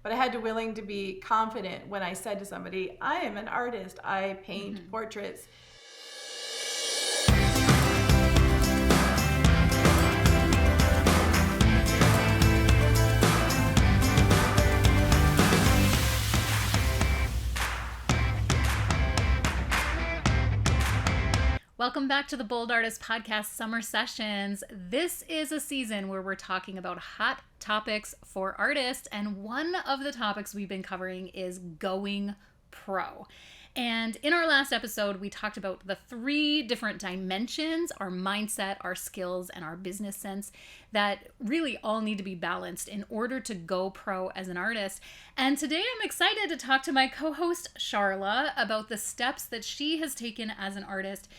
but I had to willing to be confident when I said to somebody, I am an artist, I paint portraits. Welcome back to the Bold Artist Podcast Summer Sessions. This is a season where we're talking about hot topics for artists, and one of the topics we've been covering is going pro. And in our last episode, we talked about the 3 different dimensions, our mindset, our skills, and our business sense that really all need to be balanced in order to go pro as an artist. And today I'm excited to talk to my co-host, Charla, about the steps that she has taken as an artist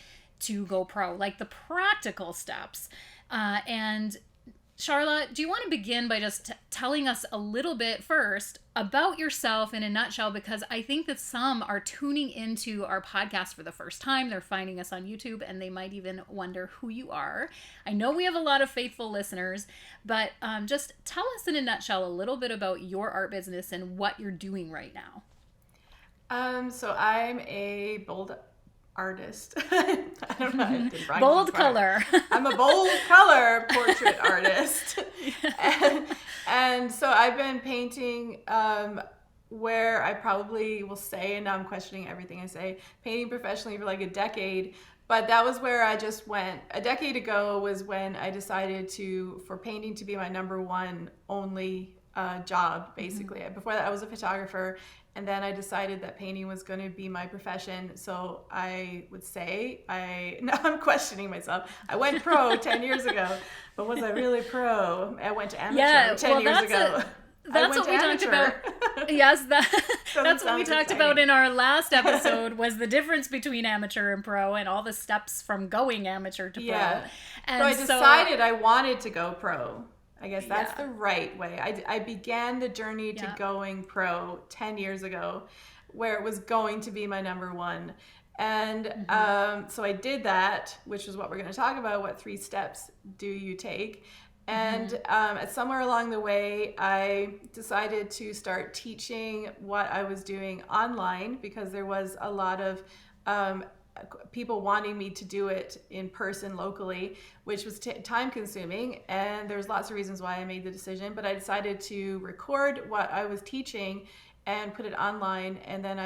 to go pro, like the practical steps. And Charla, do you want to begin by just telling us a little bit first about yourself in a nutshell? Because I think that some are tuning into our podcast for the first time. They're finding us on YouTube and they might even wonder who you are. I know we have a lot of faithful listeners, but just tell us in a nutshell a little bit about your art business and what you're doing right now. So I'm a bold artist. I don't know. I didn't write Bold this part. color. I'm a bold color portrait artist. And so I've been painting where I probably will say, and now I'm questioning everything I say, painting professionally for like a decade. But that was where I just went. A decade ago was when I decided for painting to be my number one only job, basically. Before that, I was a photographer. And then I decided that painting was going to be my profession. So I would say, now I'm questioning myself. I went pro 10 years ago, but was I really pro? I went to amateur 10 years ago. That's what we talked about. Yes, that's what we talked about in our last episode, was the difference between amateur and pro and all the steps from going amateur to pro. And so I decided I wanted to go pro. I guess that's the right way. I began the journey to going pro 10 years ago, where it was going to be my number one. And so I did that, which is what we're going to talk about. What 3 steps do you take? And somewhere along the way, I decided to start teaching what I was doing online, because there was a lot of people wanting me to do it in person locally, which was time consuming. And there's lots of reasons why I made the decision, but I decided to record what I was teaching and put it online. And then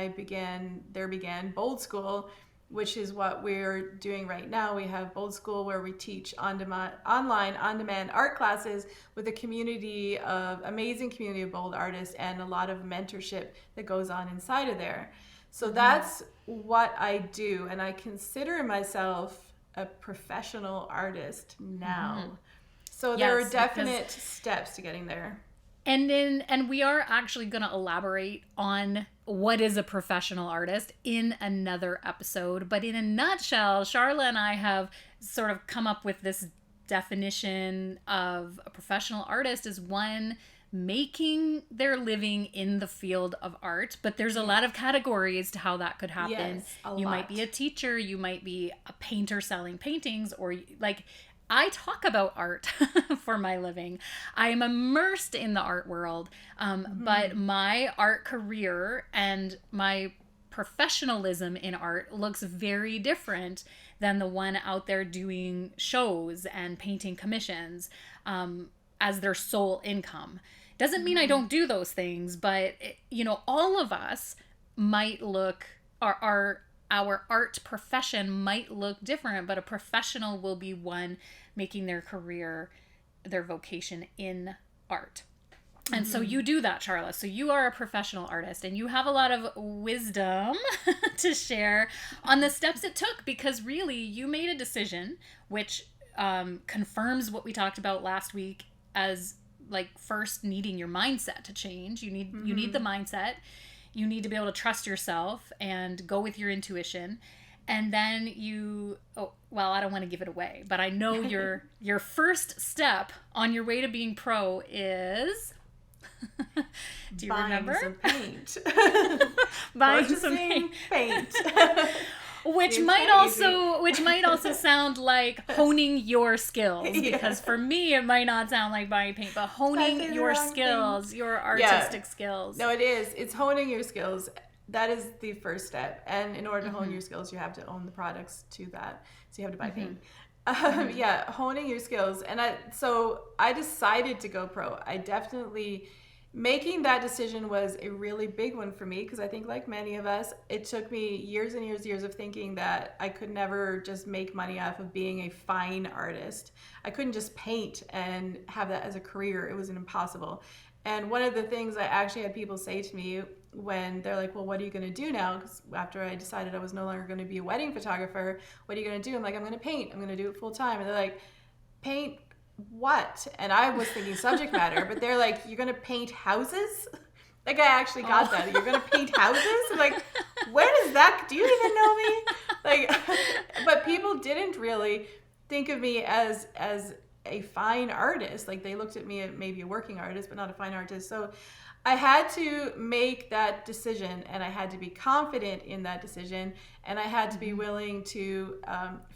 there began Bold School, which is what we're doing right now. We have Bold School, where we teach online, on-demand art classes with amazing community of bold artists and a lot of mentorship that goes on inside of there. So that's what I do, and I consider myself a professional artist now. So there are definite steps to getting there. And we are actually going to elaborate on what is a professional artist in another episode. But in a nutshell, Charla and I have sort of come up with this definition of a professional artist as one making their living in the field of art, but there's a lot of categories to how that could happen. You might be a teacher, you might be a painter selling paintings, or like I talk about art for my living. I am immersed in the art world, but my art career and my professionalism in art looks very different than the one out there doing shows and painting commissions as their sole income. Doesn't mean I don't do those things, but all of us might look, our art profession might look different, but a professional will be one making their career, their vocation in art. And so you do that, Charla. So you are a professional artist and you have a lot of wisdom to share on the steps it took, because really you made a decision which confirms what we talked about last week as like first needing your mindset to change. You need the mindset. You need to be able to trust yourself and go with your intuition. And then I don't want to give it away, but I know your first step on your way to being pro is Do you remember? Some paint. Buying some paint. which might also sound like honing your skills, because for me it might not sound like buying paint, but honing your skills, your artistic skills. No, it is. It's honing your skills. That is the first step. And in order to hone your skills, you have to own the products to that. So you have to buy paint. Honing your skills. And so I decided to go pro. I definitely, making that decision was a really big one for me, because I think, like many of us, it took me years and years of thinking that I could never just make money off of being a fine artist. I couldn't just paint and have that as a career. It was impossible. And one of the things I actually had people say to me when they're like, well, what are you going to do now? Because after I decided I was no longer going to be a wedding photographer, what are you going to do? I'm like, I'm going to paint. I'm going to do it full time. And they're like, paint what? And I was thinking subject matter, but they're like, you're going to paint houses? Like, I actually got that. You're going to paint houses? I'm like, where does that, do you even know me? Like, but people didn't really think of me as a fine artist. Like, they looked at me as maybe a working artist, but not a fine artist. So I had to make that decision, and I had to be confident in that decision, and I had to be willing to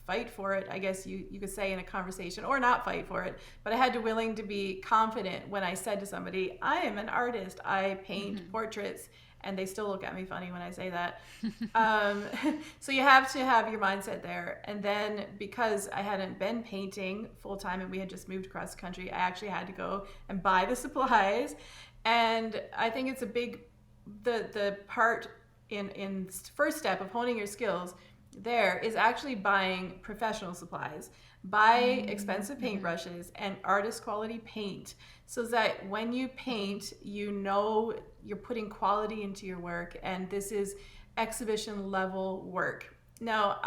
fight for it, I guess you could say, in a conversation, or not fight for it, but I had to willing to be confident when I said to somebody, I am an artist, I paint portraits, and they still look at me funny when I say that. So you have to have your mindset there. And then, because I hadn't been painting full time and we had just moved across the country, I actually had to go and buy the supplies. And I think it's a big, the part in first step of honing your skills there is actually buying professional supplies. Buy expensive paintbrushes and artist quality paint, so that when you paint, you know you're putting quality into your work, and this is exhibition level work. Now,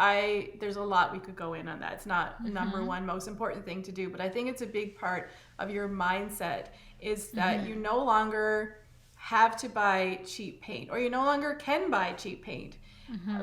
there's a lot we could go in on that. It's not number one most important thing to do, but I think it's a big part of your mindset, is that you no longer have to buy cheap paint, or you no longer can buy cheap paint.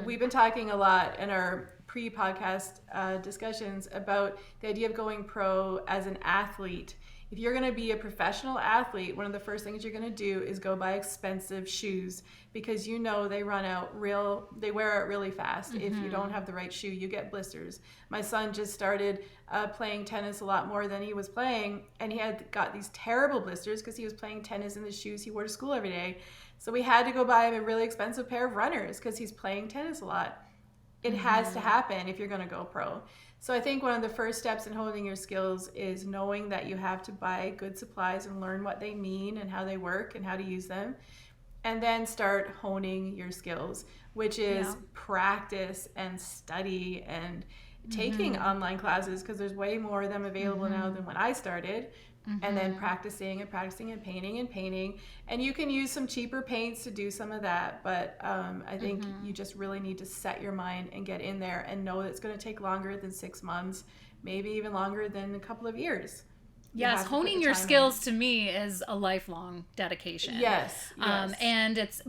We've been talking a lot in our pre-podcast discussions about the idea of going pro as an athlete. If you're going to be a professional athlete, one of the first things you're going to do is go buy expensive shoes, because you know they wear out really fast. If you don't have the right shoe, you get blisters. My son just started playing tennis a lot more than he was playing, and he had got these terrible blisters because he was playing tennis in the shoes he wore to school every day. So we had to go buy him a really expensive pair of runners because he's playing tennis a lot. It has to happen if you're going to go pro. So I think one of the first steps in honing your skills is knowing that you have to buy good supplies and learn what they mean and how they work and how to use them. And then start honing your skills, which is practice and study and taking online classes, because there's way more of them available now than when I started. And then practicing and painting. And you can use some cheaper paints to do some of that. But I think you just really need to set your mind and get in there and know that it's going to take longer than 6 months, maybe even longer than a couple of years. Yes, honing your skills to me is a lifelong dedication. Yes.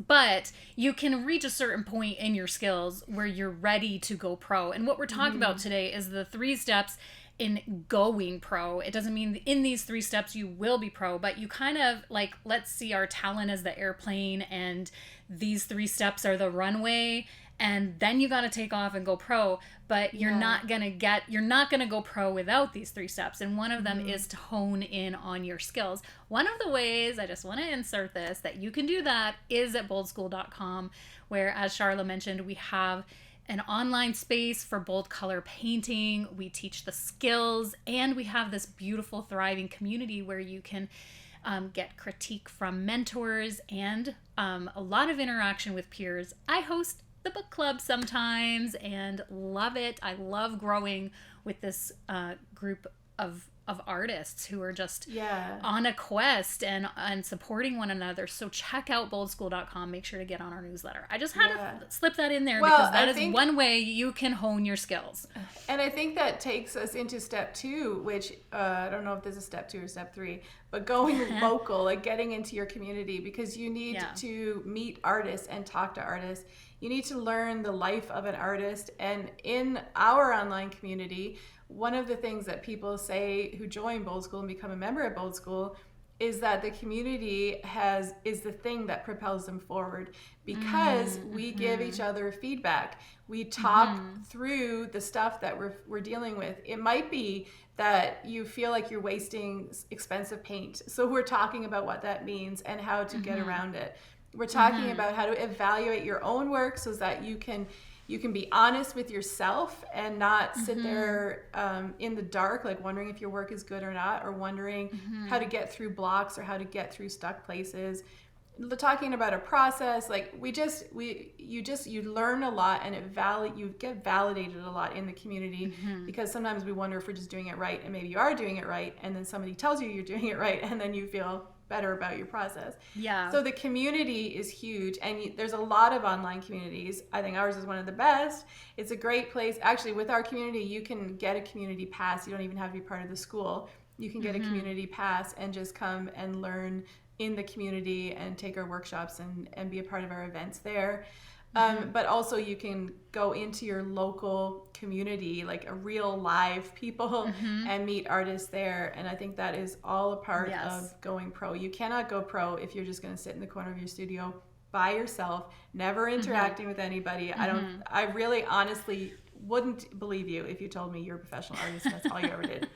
But you can reach a certain point in your skills where you're ready to go pro. And what we're talking about today is the 3 steps in going pro. It doesn't mean in these 3 steps you will be pro, but you kind of like, let's see our talent as the airplane, and these 3 steps are the runway, and then you got to take off and go pro. But you're not going to go pro without these 3 steps. And one of them is to hone in on your skills. One of the ways, I just want to insert this, that you can do that is at boldschool.com, where, as Charla mentioned, we have an online space for bold color painting. We teach the skills, and we have this beautiful, thriving community where you can get critique from mentors and a lot of interaction with peers. I host the book club sometimes and love it. I love growing with this group of artists who are just on a quest and supporting one another. So check out boldschool.com. Make sure to get on our newsletter. I just had to slip that in there, because that is one way you can hone your skills. And I think that takes us into step 2, which I don't know if this is step 2 or step 3, but going local, like getting into your community, because you need to meet artists and talk to artists. You need to learn the life of an artist. And in our online community, one of the things that people say who join Bold School and become a member at Bold School is that the community is the thing that propels them forward, because we give each other feedback. We talk through the stuff that we're dealing with. It might be that you feel like you're wasting expensive paint, so we're talking about what that means and how to get around it. We're talking about how to evaluate your own work so that you can be honest with yourself and not sit there in the dark, like wondering if your work is good or not, or wondering how to get through blocks or how to get through stuck places. Talking about a process, like you learn a lot, and you get validated a lot in the community, because sometimes we wonder if we're just doing it right, and maybe you are doing it right, and then somebody tells you you're doing it right, and then you feel better about your process. Yeah. So the community is huge, and there's a lot of online communities. I think ours is one of the best. It's a great place. Actually, with our community, you can get a community pass. You don't even have to be part of the school. You can get a community pass and just come and learn in the community and take our workshops and be a part of our events there. But also you can go into your local community, like a real live people, and meet artists there. And I think that is all a part of going pro. You cannot go pro if you're just going to sit in the corner of your studio by yourself, never interacting with anybody. I really honestly wouldn't believe you if you told me you're a professional artist and that's all you ever did.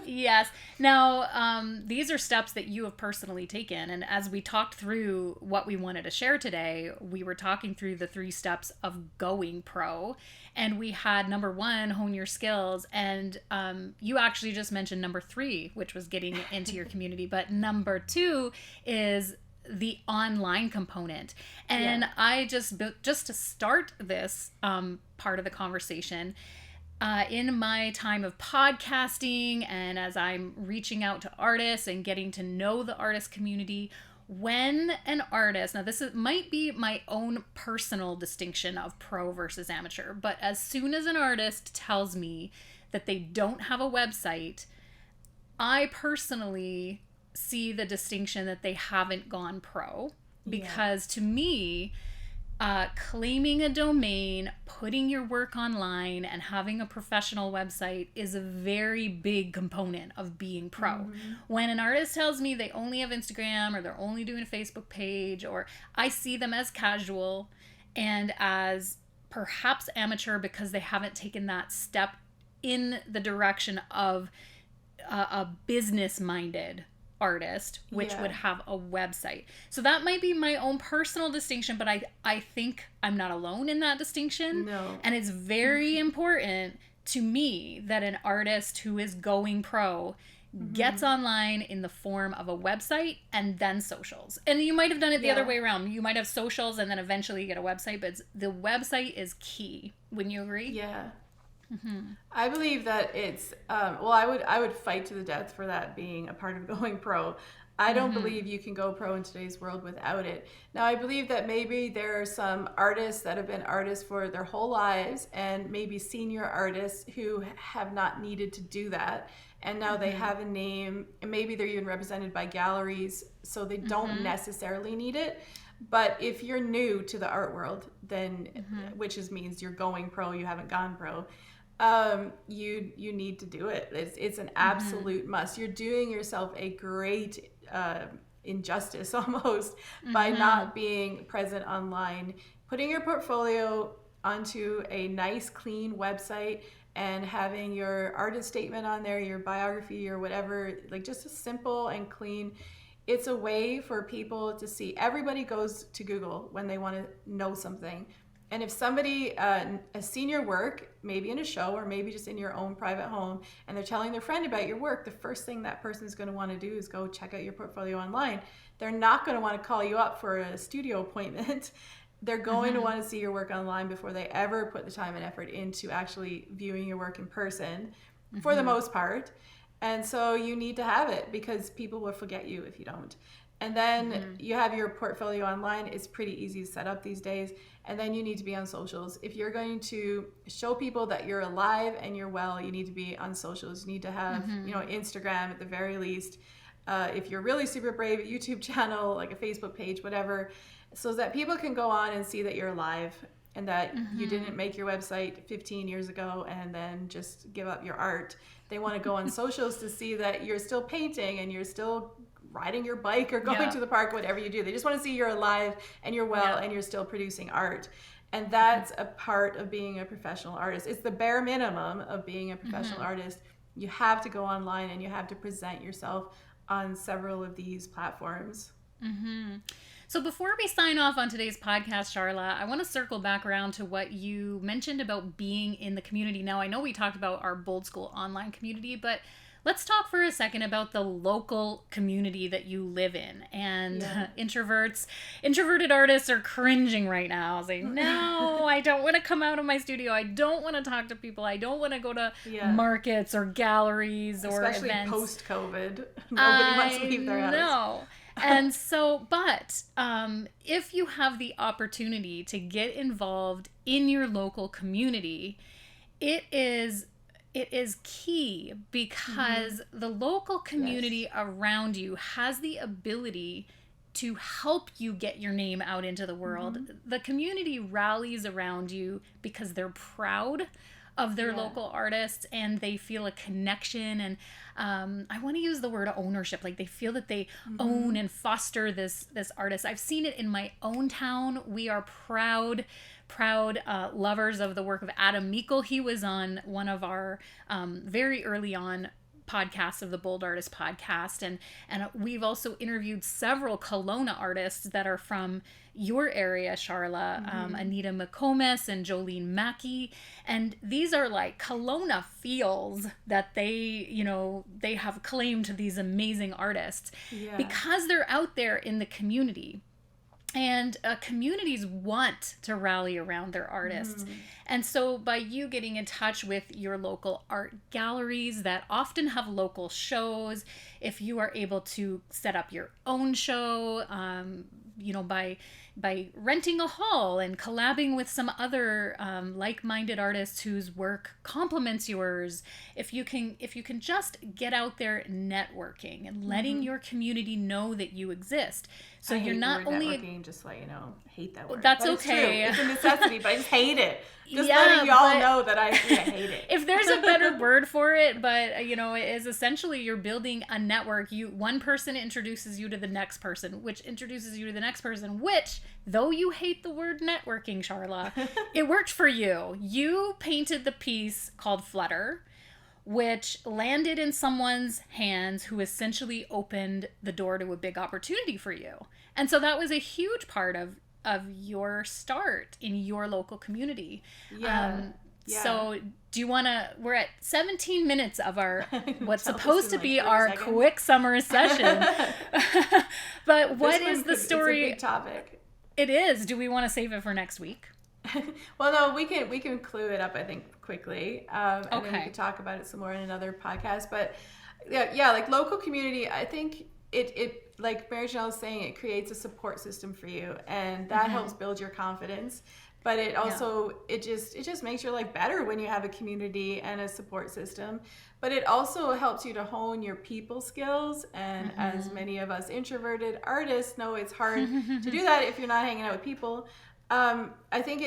Yes. Now, these are steps that you have personally taken. And as we talked through what we wanted to share today, we were talking through the 3 steps of going pro. And we had number 1, hone your skills. And you actually just mentioned number 3, which was getting into your community. But number 2 is the online component. And I just to start this part of the conversation, in my time of podcasting and as I'm reaching out to artists and getting to know the artist community, when an artist, now might be my own personal distinction of pro versus amateur, but as soon as an artist tells me that they don't have a website, I personally see the distinction that they haven't gone pro, because to me, claiming a domain, putting your work online, and having a professional website is a very big component of being pro. When an artist tells me they only have Instagram, or they're only doing a Facebook page, or I see them as casual and as perhaps amateur because they haven't taken that step in the direction of a business-minded artist, which would have a website. So that might be my own personal distinction, but I think I'm not alone in that distinction. No. And it's very important to me that an artist who is going pro gets online in the form of a website and then socials. And you might have done it the other way around. You might have socials and then eventually you get a website, but the website is key. Wouldn't you agree? Yeah. I believe that it's I would fight to the death for that being a part of going pro. I don't believe you can go pro in today's world without it. Now, I believe that maybe there are some artists that have been artists for their whole lives, and maybe senior artists who have not needed to do that, and now they have a name, and maybe they're even represented by galleries, so they don't necessarily need it. But if you're new to the art world, then which means you're going pro, you haven't gone pro, you need to do it. It's an absolute must. You're doing yourself a great injustice almost by not being present online. Putting your portfolio onto a nice, clean website and having your artist statement on there, your biography or whatever, like just a simple and clean. It's a way for people to see. Everybody goes to Google when they want to know something. And if somebody has seen your work, maybe in a show or maybe just in your own private home, and they're telling their friend about your work, the first thing that person is going to want to do is go check out your portfolio online. They're not going to want to call you up for a studio appointment. They're going to want to see your work online before they ever put the time and effort into actually viewing your work in person, for the most part. And so you need to have it, because people will forget you if you don't. And then you have your portfolio online. It's pretty easy to set up these days. And then you need to be on socials. If you're going to show people that you're alive and you're well, you need to be on socials. You need to have, Instagram at the very least. If you're really super brave, a YouTube channel, like a Facebook page, whatever, so that people can go on and see that you're alive and that you didn't make your website 15 years ago and then just give up your art. They want to go on socials to see that you're still painting and you're still riding your bike or going to the park, whatever you do. They just want to see you're alive and you're well and you're still producing art. And that's a part of being a professional artist. It's the bare minimum of being a professional artist. You have to go online and you have to present yourself on several of these platforms. So before we sign off on today's podcast, Charla, I want to circle back around to what you mentioned about being in the community. Now, I know we talked about our Bold School online community, but let's talk for a second about the local community that you live in. And introverted artists are cringing right now, saying, no, I don't want to come out of my studio. I don't want to talk to people. I don't want to go to markets or galleries or especially events. Post-COVID. Nobody wants to leave their house. No. And so, but if you have the opportunity to get involved in your local community, it is key, because the local community around you has the ability to help you get your name out into the world. The community rallies around you because they're proud of their local artists and they feel a connection, and I want to use the word ownership. Like, they feel that they own and foster this artist. I've seen it in my own town. We are proud lovers of the work of Adam Meikle. He was on one of our very early on podcasts of the Bold Artist podcast, and we've also interviewed several Kelowna artists that are from your area, Charla, Anita McComas and Jolene Mackey, and these are like Kelowna feels that they have claimed these amazing artists because they're out there in the community. And communities want to rally around their artists. And so by you getting in touch with your local art galleries that often have local shows, if you are able to set up your own show, by renting a hall and collabing with some other like-minded artists whose work complements yours, if you can just get out there networking and letting your community know that you hate networking, just let you know. I hate that word. That's but okay. It's a necessity, but I just hate it. Just letting y'all know that I hate it. If there's a better word for it, but it is essentially you're building a network. One person introduces you to the next person, which introduces you to the next person, which, though you hate the word networking, Charla, it worked for you. You painted the piece called Flutter, which landed in someone's hands who essentially opened the door to a big opportunity for you. And so that was a huge part of your start in your local community. So do you want to, we're at 17 minutes of our, what's supposed to be our quick summer session. But what is the story? It's a big topic. It is. Do we want to save it for next week? Well, no, we can clue it up, I think, quickly. And then we can talk about it some more in another podcast. But like local community, I think it like Mary Janelle was saying, it creates a support system for you, and that helps build your confidence. But it also it just makes your life better when you have a community and a support system. But it also helps you to hone your people skills, and as many of us introverted artists know, it's hard to do that if you're not hanging out with people. I think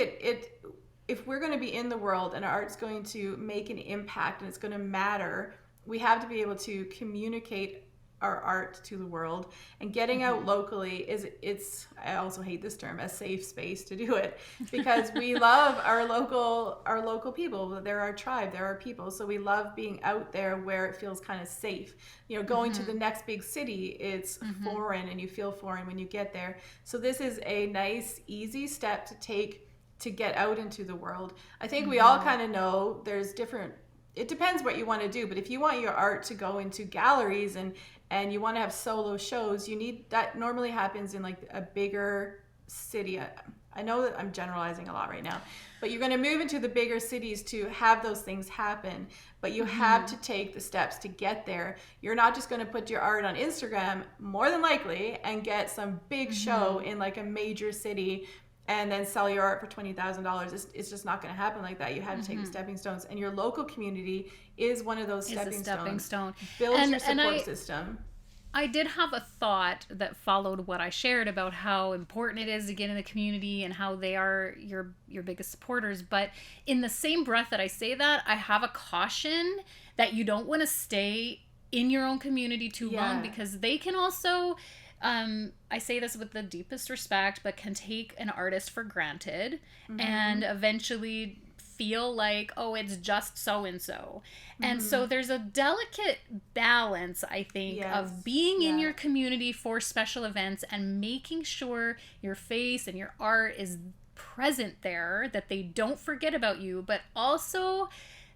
if we're going to be in the world and our art's going to make an impact and it's going to matter, we have to be able to communicate our art to the world, and getting out locally it's I also hate this term, a safe space to do it, because we love our local people. They're our tribe, they're our people, so we love being out there where it feels kind of safe. Going to the next big city, it's foreign, and you feel foreign when you get there. So this is a nice, easy step to take to get out into the world. I think we all kind of know there's different, it depends what you want to do, but if you want your art to go into galleries and you want to have solo shows, that normally happens in like a bigger city. I know that I'm generalizing a lot right now, but you're going to move into the bigger cities to have those things happen, but you have to take the steps to get there. You're not just going to put your art on Instagram, more than likely, and get some big show in like a major city and then sell your art for $20,000. It's just not going to happen like that. You have to take the stepping stones, and your local community is one of those stepping stones. Build your support system. I did have a thought that followed what I shared about how important it is to get in the community and how they are your biggest supporters. But in the same breath that I say that, I have a caution that you don't want to stay in your own community too long, because they can also, I say this with the deepest respect, but can take an artist for granted and eventually feel like, oh, it's just so-and-so. And so there's a delicate balance, I think, of being in your community for special events and making sure your face and your art is present there, that they don't forget about you, but also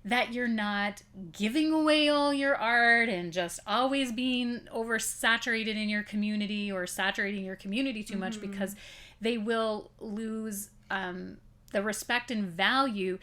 that you're not giving away all your art and just always being oversaturated in your community or saturating your community too much, because they will lose the respect and value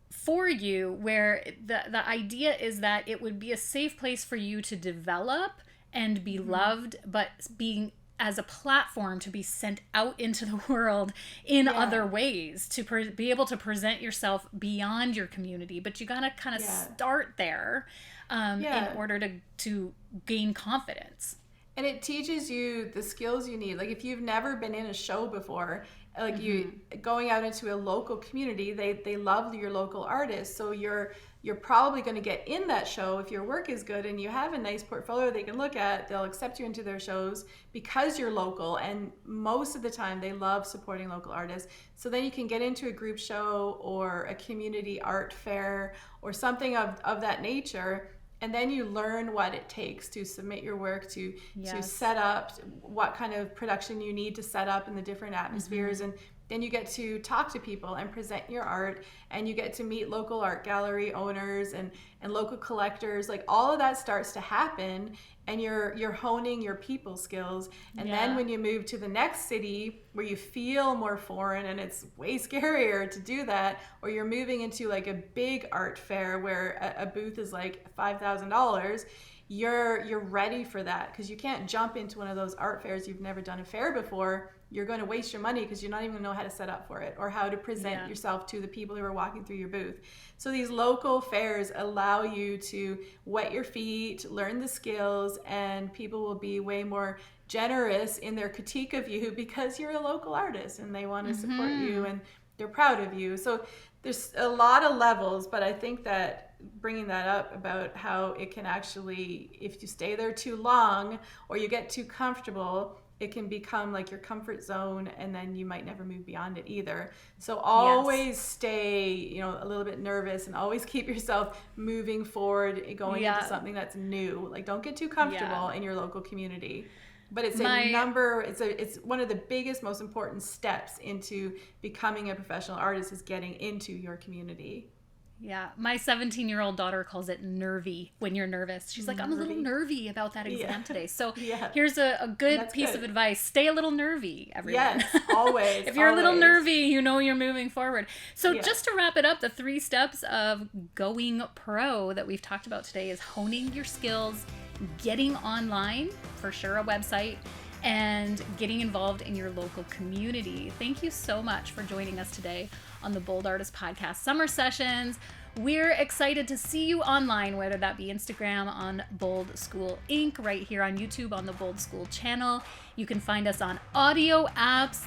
for you, where the idea is that it would be a safe place for you to develop and be loved, but being as a platform to be sent out into the world in other ways, to be able to present yourself beyond your community. But you gotta kind of start there in order to gain confidence. And it teaches you the skills you need. Like if you've never been in a show before, like you going out into a local community, they love your local artists. So you're probably going to get in that show if your work is good and you have a nice portfolio they can look at. They'll accept you into their shows because you're local, and most of the time they love supporting local artists. So then you can get into a group show or a community art fair or something of that nature. And then you learn what it takes to submit your work, to set up, what kind of production you need to set up in the different atmospheres. And then you get to talk to people and present your art, and you get to meet local art gallery owners and local collectors. Like all of that starts to happen, and you're honing your people skills. And then when you move to the next city where you feel more foreign and it's way scarier to do that, or you're moving into like a big art fair where a booth is like $5,000, you're ready for that, because you can't jump into one of those art fairs you've never done a fair before. You're going to waste your money because you're not even going to know how to set up for it or how to present yourself to the people who are walking through your booth. So these local fairs allow you to wet your feet, learn the skills, and people will be way more generous in their critique of you because you're a local artist and they want to support you and they're proud of you. So there's a lot of levels, but I think that bringing that up about how it can actually, if you stay there too long or you get too comfortable, it can become like your comfort zone, and then you might never move beyond it either. So always stay, a little bit nervous, and always keep yourself moving forward, going into something that's new. Like don't get too comfortable in your local community. But it's it's one of the biggest, most important steps into becoming a professional artist is getting into your community. Yeah, my 17-year-old daughter calls it nervy when you're nervous. She's like, I'm a little nervy about that exam today. So here's a good piece of advice. Stay a little nervy, everyone. Yes, always. If you're a little nervy, you're moving forward. So just to wrap it up, the 3 steps of going pro that we've talked about today is honing your skills, getting online, for sure a website, and getting involved in your local community. Thank you so much for joining us today on the Bold Artist Podcast Summer Sessions. We're excited to see you online, whether that be Instagram on Bold School Inc., right here on YouTube on the Bold School channel. You can find us on audio apps.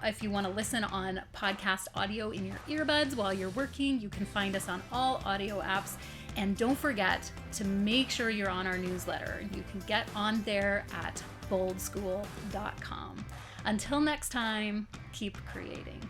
If you want to listen on podcast audio in your earbuds while you're working, you can find us on all audio apps. And don't forget to make sure you're on our newsletter. You can get on there at boldschool.com. Until next time, keep creating.